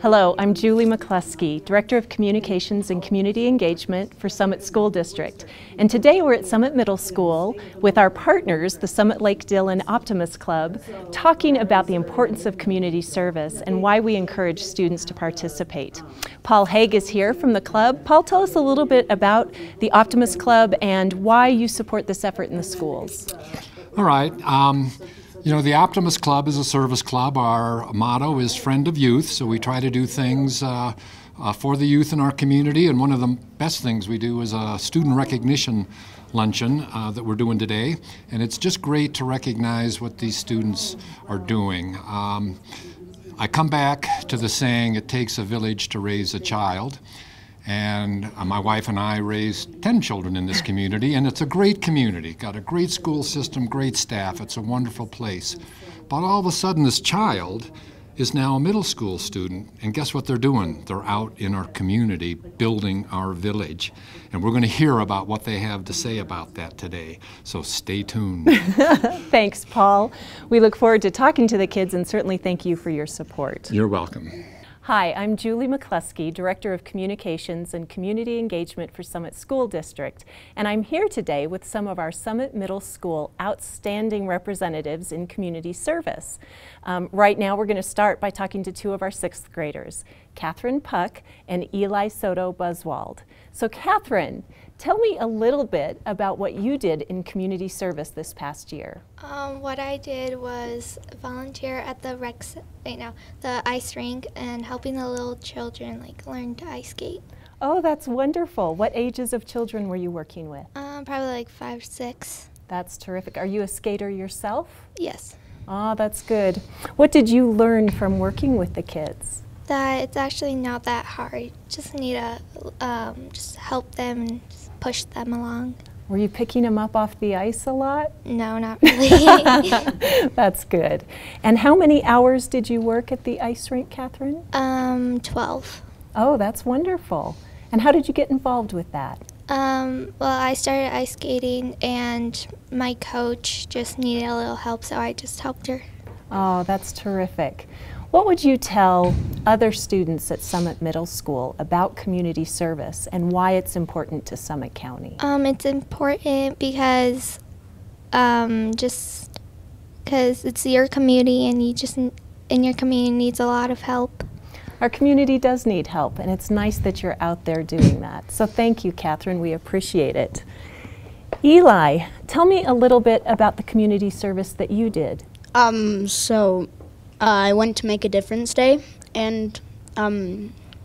Hello, I'm Julie McCluskey, Director of Communications and Community Engagement for Summit School District. And today we're at Summit Middle School with our partners, the Summit Lake Dillon Optimists Club, talking about the importance of community service and why we encourage students to participate. Paul Haig is here from the club. Paul, tell us a little bit about the Optimist Club and why you support this effort in the schools. All right. You know, the Optimist Club is a service club. Our motto is Friend of Youth, so we try to do things for the youth in our community, and one of the best things we do is a student recognition luncheon that we're doing today, and it's just great to recognize what these students are doing. I come back to the saying, it takes a village to raise a child. And my wife and I raised 10 children in this community, and it's a great community. Got a great school system, great staff. It's a wonderful place. But all of a sudden, this child is now a middle school student, and guess what they're doing? They're out in our community building our village. And we're going to hear about what they have to say about that today. So stay tuned. Thanks, Paul. We look forward to talking to the kids, and certainly thank you for your support. You're welcome. Hi, I'm Julie McCluskey, Director of Communications and Community Engagement for Summit School District, and I'm here today with some of our Summit Middle School outstanding representatives in community service. Right now we're going to start by talking to two of our 6th graders, Catherine Puck and Eli Soto Buswald. So Catherine, tell me a little bit about what you did in community service this past year. What I did was volunteer at the the ice rink and helping the little children learn to ice skate. Oh, that's wonderful. What ages of children were you working with? Probably 5, 6. That's terrific. Are you a skater yourself? Yes. Oh, that's good. What did you learn from working with the kids? That it's actually not that hard. You just need to just help them and just push them along. Were you picking them up off the ice a lot? No, not really. That's good. And how many hours did you work at the ice rink, Catherine? 12. Oh, that's wonderful. And how did you get involved with that? Well, I started ice skating and my coach just needed a little help, so I just helped her. Oh, that's terrific. What would you tell other students at Summit Middle School about community service and why it's important to Summit County? It's important because just because it's your community and your community needs a lot of help. Our community does need help, and it's nice that you're out there doing that. So thank you, Catherine. We appreciate it. Eli, tell me a little bit about the community service that you did. I went to Make a Difference Day, and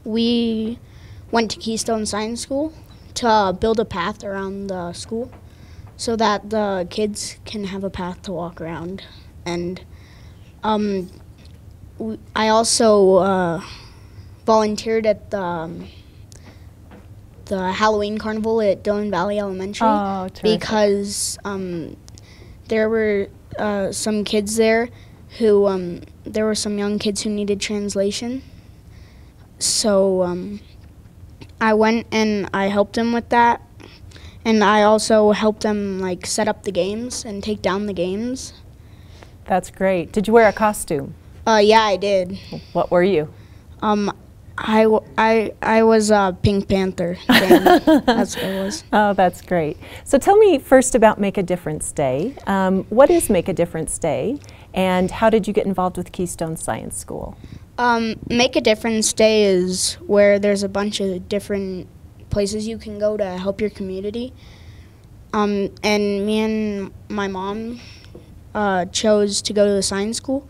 we went to Keystone Science School to build a path around the school so that the kids can have a path to walk around. And I also volunteered at the Halloween Carnival at Dillon Valley Elementary. Oh, terrific. Because there were some kids there who, there were some young kids who needed translation. So I went and I helped them with that. And I also helped them set up the games and take down the games. That's great. Did you wear a costume? Yeah, I did. What were you? I was a Pink Panther. That's what it was. Oh, that's great. So tell me first about Make a Difference Day. What is Make a Difference Day, and how did you get involved with Keystone Science School? Make a Difference Day is where there's a bunch of different places you can go to help your community. And me and my mom chose to go to the science school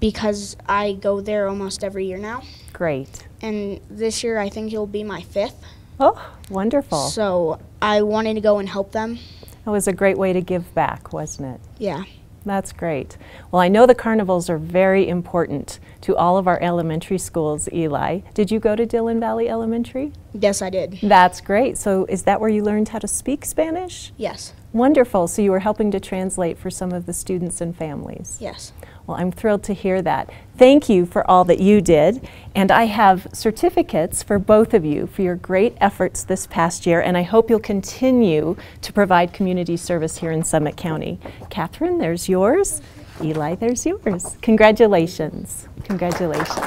because I go there almost every year now. Great. And this year I think it'll be my 5th. Oh, wonderful. So I wanted to go and help them. It was a great way to give back, wasn't it? Yeah. That's great. Well, I know the carnivals are very important to all of our elementary schools, Eli. Did you go to Dillon Valley Elementary? Yes, I did. That's great. So is that where you learned how to speak Spanish? Yes. Wonderful. So you were helping to translate for some of the students and families? Yes. Well, I'm thrilled to hear that. Thank you for all that you did. And I have certificates for both of you for your great efforts this past year, and I hope you'll continue to provide community service here in Summit County. Catherine, there's yours. Eli, there's yours. Congratulations. Congratulations.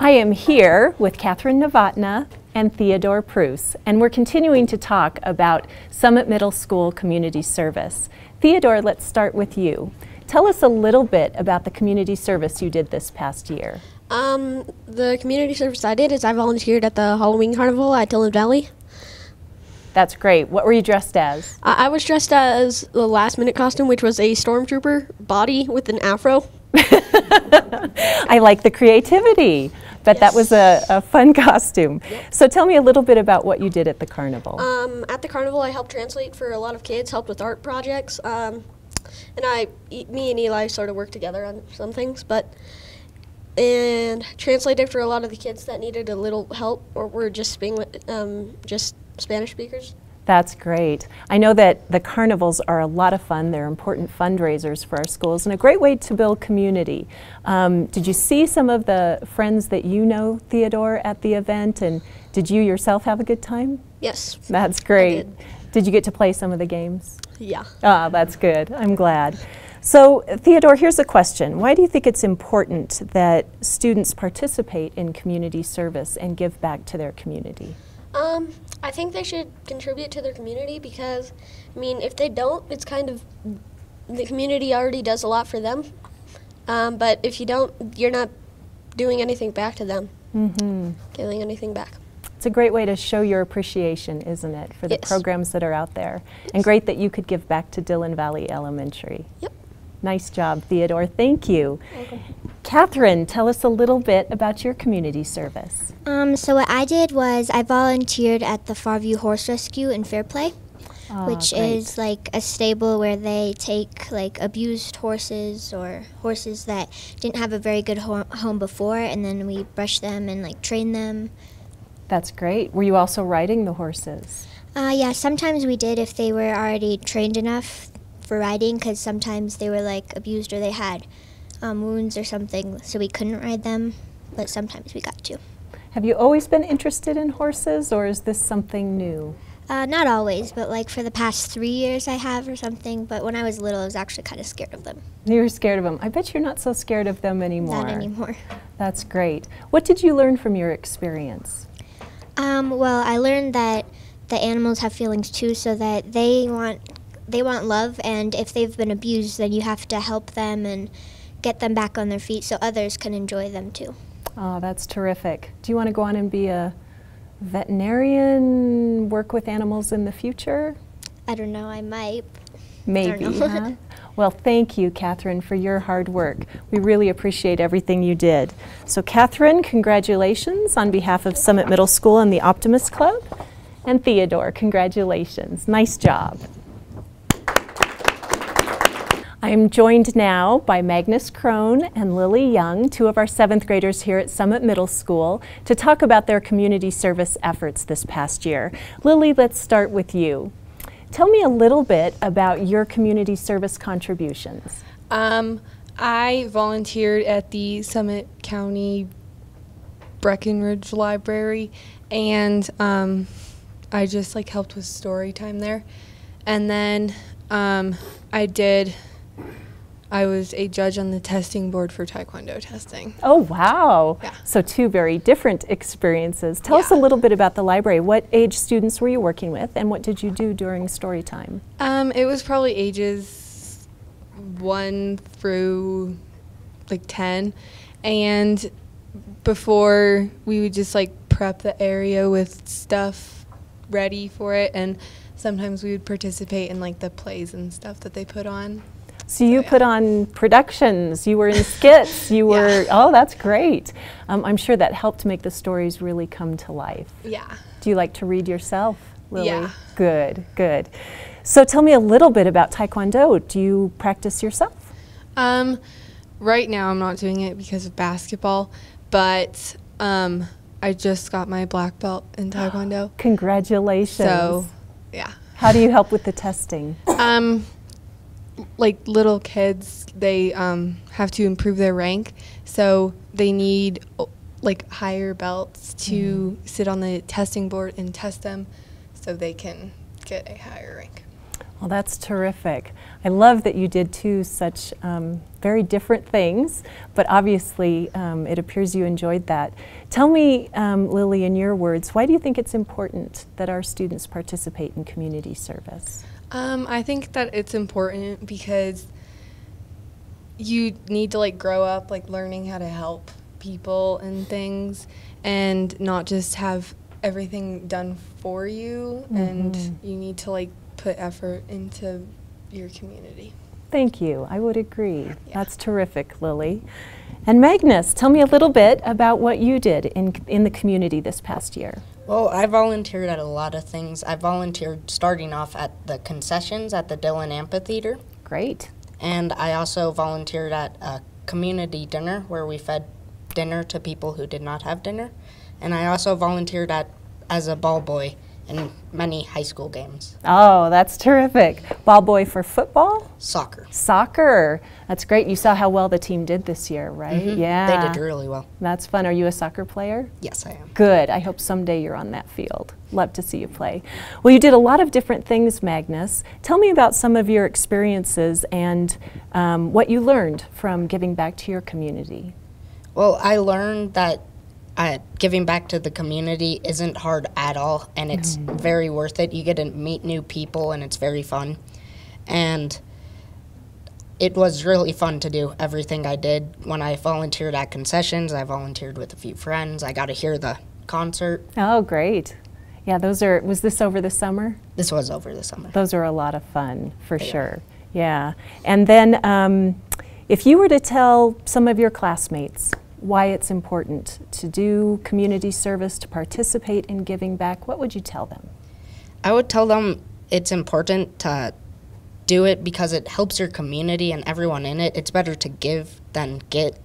I am here with Catherine Novotna and Theodore Prus, and we're continuing to talk about Summit Middle School community service. Theodore, let's start with you. Tell us a little bit about the community service you did this past year. The community service I did is I volunteered at the Halloween Carnival at Dillon Valley. That's great. What were you dressed as? I was dressed as the last minute costume, which was a stormtrooper body with an afro. I like the creativity. Bet that was a fun costume. Yep. So tell me a little bit about what you did at the carnival. At the carnival, I helped translate for a lot of kids, helped with art projects, and me and Eli sort of worked together on some things, and translated for a lot of the kids that needed a little help or were just Spanish speakers. That's great. I know that the carnivals are a lot of fun. They're important fundraisers for our schools and a great way to build community. Did you see some of the friends that you know, Theodore, at the event? And did you yourself have a good time? Yes. That's great. I did. Did you get to play some of the games? Yeah. Ah, that's good. I'm glad. So, Theodore, here's a question. Why do you think it's important that students participate in community service and give back to their community? I think they should contribute to their community because, I mean, if they don't, it's kind of, the community already does a lot for them. But if you don't, you're not doing anything back to them, giving anything back. It's a great way to show your appreciation, isn't it, for the programs that are out there. Yes. And great that you could give back to Dillon Valley Elementary. Yep. Nice job, Theodore. Thank you. Welcome. Catherine, tell us a little bit about your community service. So what I did was I volunteered at the Farview Horse Rescue in Fairplay, which is like a stable where they take like abused horses or horses that didn't have a very good home before, and then we brush them and like train them. That's great. Were you also riding the horses? Yeah, sometimes we did if they were already trained enough for riding, because sometimes they were like abused or they had wounds or something, so we couldn't ride them, but sometimes we got to. Have you always been interested in horses, or is this something new? Not always, but like for the past 3 years I have or something, but when I was little I was actually kind of scared of them. You were scared of them. I bet you're not so scared of them anymore. Not anymore. That's great. What did you learn from your experience? Well, I learned that the animals have feelings too, so that they want love, and if they've been abused, then you have to help them and get them back on their feet so others can enjoy them too. Oh, that's terrific. Do you want to go on and be a veterinarian, work with animals in the future? I don't know, I might. Maybe, I don't know. huh? Well, thank you, Catherine, for your hard work. We really appreciate everything you did. So, Catherine, congratulations on behalf of Summit Middle School and the Optimists Club. And Theodore, congratulations. Nice job. I am joined now by Magnus Crone and Lily Young, two of our 7th graders here at Summit Middle School, to talk about their community service efforts this past year. Lily, let's start with you. Tell me a little bit about your community service contributions. I volunteered at the Summit County Breckenridge Library, and I just helped with story time there. And then I was a judge on the testing board for Taekwondo testing. Oh, wow. Yeah. So 2 very different experiences. Tell us a little bit about the library. What age students were you working with, and what did you do during story time? It was probably ages 1 through 10, and before we would just prep the area with stuff ready for it, and sometimes we would participate in the plays and stuff that they put on. So you put on productions, you were in skits, you were, oh, that's great. I'm sure that helped make the stories really come to life. Yeah. Do you like to read yourself, Lily? Yeah. Good, good. So tell me a little bit about Taekwondo. Do you practice yourself? Right now I'm not doing it because of basketball, but I just got my black belt in Taekwondo. Congratulations. So, yeah. How do you help with the testing? Little kids, they have to improve their rank, so they need higher belts to sit on the testing board and test them so they can get a higher rank. Well, that's terrific. I love that you did 2 such very different things, but obviously it appears you enjoyed that. Tell me, Lily, in your words, why do you think it's important that our students participate in community service? I think that it's important because you need to like grow up like learning how to help people and things, and not just have everything done for you, and you need to like put effort into your community. Thank you. I would agree. Yeah. That's terrific, Lily. And Magnus, tell me a little bit about what you did in the community this past year. Well, I volunteered at a lot of things. I volunteered starting off at the concessions at the Dillon Amphitheater. Great. And I also volunteered at a community dinner where we fed dinner to people who did not have dinner. And I also volunteered as a ball boy in many high school games. Oh, that's terrific. Ball boy for football? Soccer. Soccer. That's great. You saw how well the team did this year, right? Mm-hmm. Yeah. They did really well. That's fun. Are you a soccer player? Yes, I am. Good. I hope someday you're on that field. Love to see you play. Well, you did a lot of different things, Magnus. Tell me about some of your experiences and what you learned from giving back to your community. Well, I learned that giving back to the community isn't hard at all, and it's very worth it. You get to meet new people, and it's very fun. And it was really fun to do everything I did. When I volunteered at concessions, I volunteered with a few friends. I got to hear the concert. Oh, great. Yeah, was this over the summer? This was over the summer. Those are a lot of fun, for sure. Yeah. And then if you were to tell some of your classmates why it's important to do community service, to participate in giving back, what would you tell them? I would tell them it's important to do it because it helps your community and everyone in it. It's better to give than get.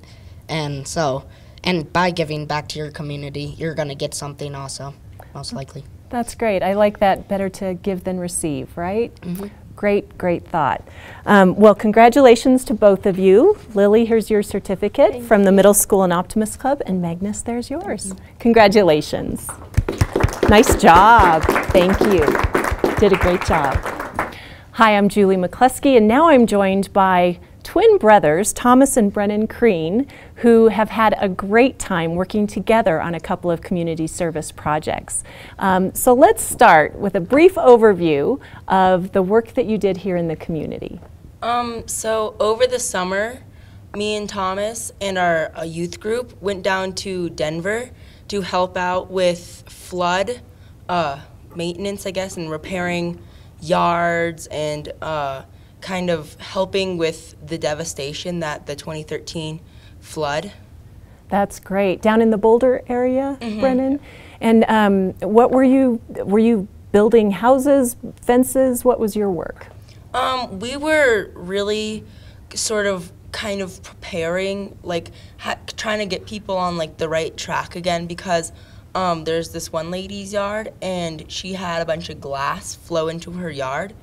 And by giving back to your community, you're going to get something also, most likely. That's great. I like that, better to give than receive, right? Mm-hmm. Great thought. Well, congratulations to both of you. Lily, here's your certificate from the Middle School and Optimists Club, and Magnus, there's yours. Congratulations. Nice job. Thank you. Did a great job. Hi, I'm Julie McCluskey, and now I'm joined by twin brothers, Thomas and Brennan Crean, who have had a great time working together on a couple of community service projects. So let's start with a brief overview of the work that you did here in the community. So over the summer, me and Thomas and our youth group went down to Denver to help out with flood maintenance, I guess, and repairing yards and kind of helping with the devastation that the 2013 flood. That's great. Down in the Boulder area, Brennan? And what were you building houses, fences? What was your work? We were really kind of preparing, like trying to get people on like the right track again, because there's this one lady's yard and she had a bunch of glass flow into her yard.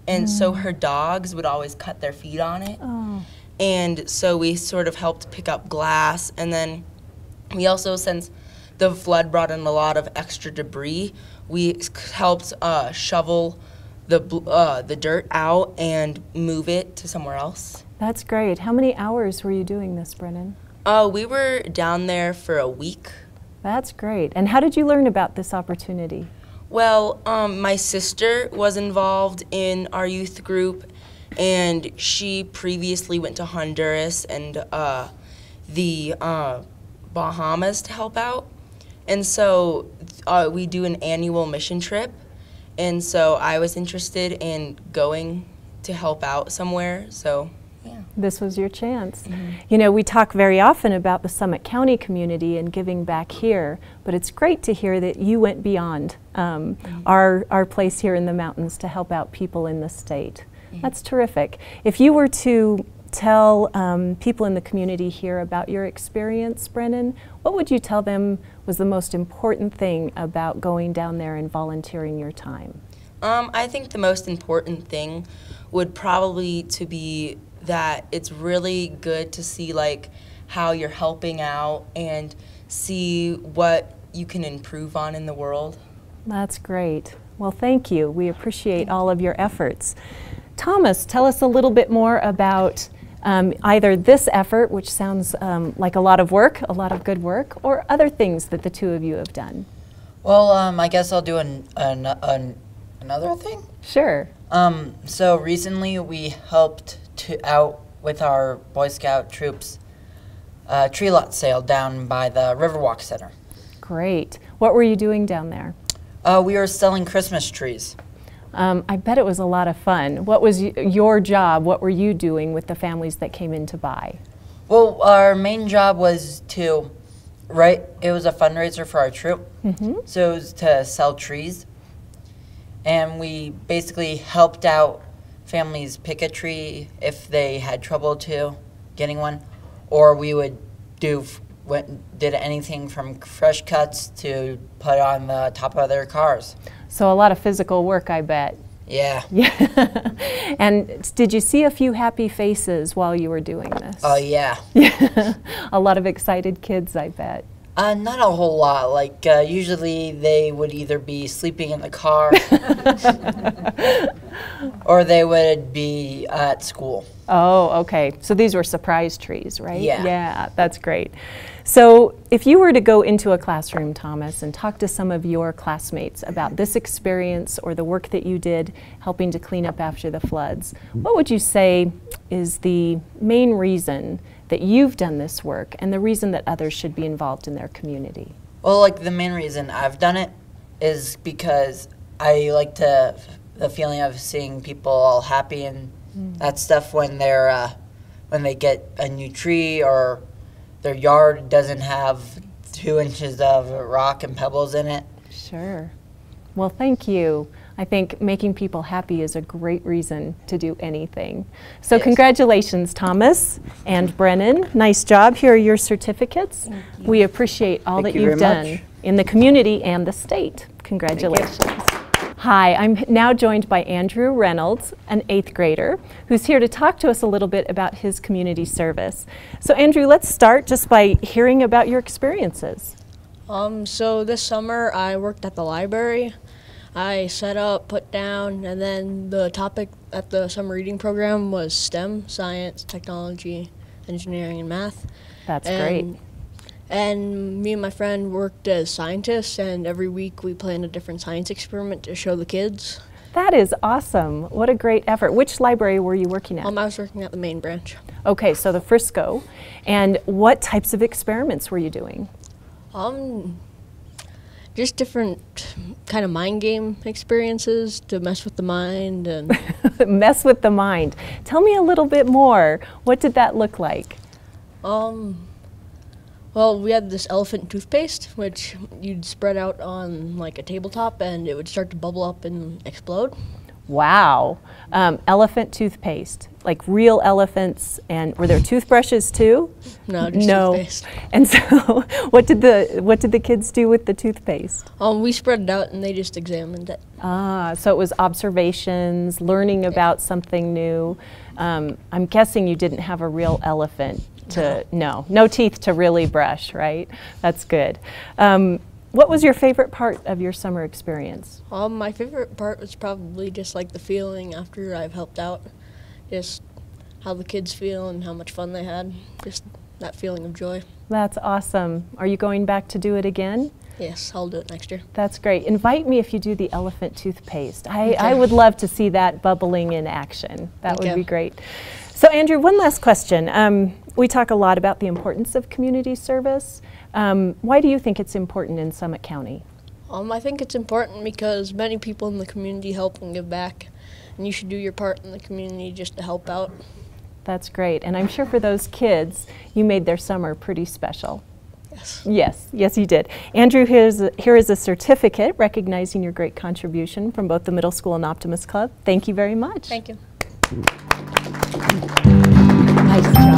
And so her dogs would always cut their feet on it. Oh. And so we sort of helped pick up glass. And then we also, since the flood brought in a lot of extra debris, we helped shovel the dirt out and move it to somewhere else. That's great. How many hours were you doing this, Brennan? We were down there for a week. That's great. And how did you learn about this opportunity? Well, my sister was involved in our youth group, and she previously went to Honduras and the Bahamas to help out. And so we do an annual mission trip, and so I was interested in going to help out somewhere, so yeah. This was your chance. You know, we talk very often about the Summit County community and giving back here, but it's great to hear that you went beyond our place here in the mountains to help out people in the state. That's terrific. If you were to tell people in the community here about your experience, Brennan, what would you tell them was the most important thing about going down there and volunteering your time? I think the most important thing would probably to be that it's really good to see like how you're helping out and see what you can improve on in the world. That's great. Well, thank you. We appreciate all of your efforts. Thomas, tell us a little bit more about either this effort, which sounds like a lot of work, a lot of good work, or other things that the two of you have done. Well, I guess I'll do another thing. Sure. So recently we helped out with our Boy Scout troops tree lot sale down by the Riverwalk Center. Great. What were you doing down there? We were selling Christmas trees. I bet it was a lot of fun. What was your job? What were you doing with the families that came in to buy? Well, our main job was it was a fundraiser for our troop. So it was to sell trees. And we basically helped out families pick a tree if they had trouble getting one. Or we would did anything from fresh cuts to put on the top of their cars. So a lot of physical work, I bet. Yeah. Yeah. And did you see a few happy faces while you were doing this? Oh, yeah. A lot of excited kids, I bet. Not a whole lot. Like, usually they would either be sleeping in the car or they would be at school. Oh, okay. So these were surprise trees, right? Yeah. Yeah, that's great. So if you were to go into a classroom, Thomas, and talk to some of your classmates about this experience or the work that you did helping to clean up after the floods, what would you say is the main reason that you've done this work and the reason that others should be involved in their community? Well, like the main reason I've done it is because I like the feeling of seeing people all happy and that stuff when they get a new tree or their yard doesn't have 2 inches of rock and pebbles in it. Sure. Well, thank you. I think making people happy is a great reason to do anything. So yes. Congratulations, Thomas and Brennan. Nice job. Here are your certificates. We appreciate all that you've done in the community and the state. Congratulations. Hi, I'm now joined by Andrew Reynolds, an 8th grader, who's here to talk to us a little bit about his community service. So Andrew, let's start just by hearing about your experiences. So this summer I worked at the library. I set up, put down, and then the topic at the summer reading program was STEM, science, technology, engineering, and math. That's great. And me and my friend worked as scientists, and every week we planned a different science experiment to show the kids. That is awesome. What a great effort. Which library were you working at? I was working at the main branch. Okay, so the Frisco. And what types of experiments were you doing? Just different kind of mind game experiences to mess with the mind. And mess with the mind. Tell me a little bit more. What did that look like? Well, we had this elephant toothpaste, which you'd spread out on like a tabletop, and it would start to bubble up and explode. Wow. Elephant toothpaste, like real elephants, and were there toothbrushes too? No, just toothpaste. And so what did the kids do with the toothpaste? We spread it out and they just examined it. Ah, so it was observations, learning about something new. I'm guessing you didn't have a real elephant no teeth to really brush, right? That's good. What was your favorite part of your summer experience? My favorite part was probably just like the feeling after I've helped out, just how the kids feel and how much fun they had, just that feeling of joy. That's awesome. Are you going back to do it again? Yes, I'll do it next year. That's great. Invite me if you do the elephant toothpaste. I would love to see that bubbling in action. That would be great. So Andrew, one last question. We talk a lot about the importance of community service. Why do you think it's important in Summit County? I think it's important because many people in the community help and give back, and you should do your part in the community just to help out. That's great, and I'm sure for those kids, you made their summer pretty special. Yes. Yes, you did. Andrew, here is a certificate recognizing your great contribution from both the middle school and Optimist Club. Thank you very much. Thank you. Nice job.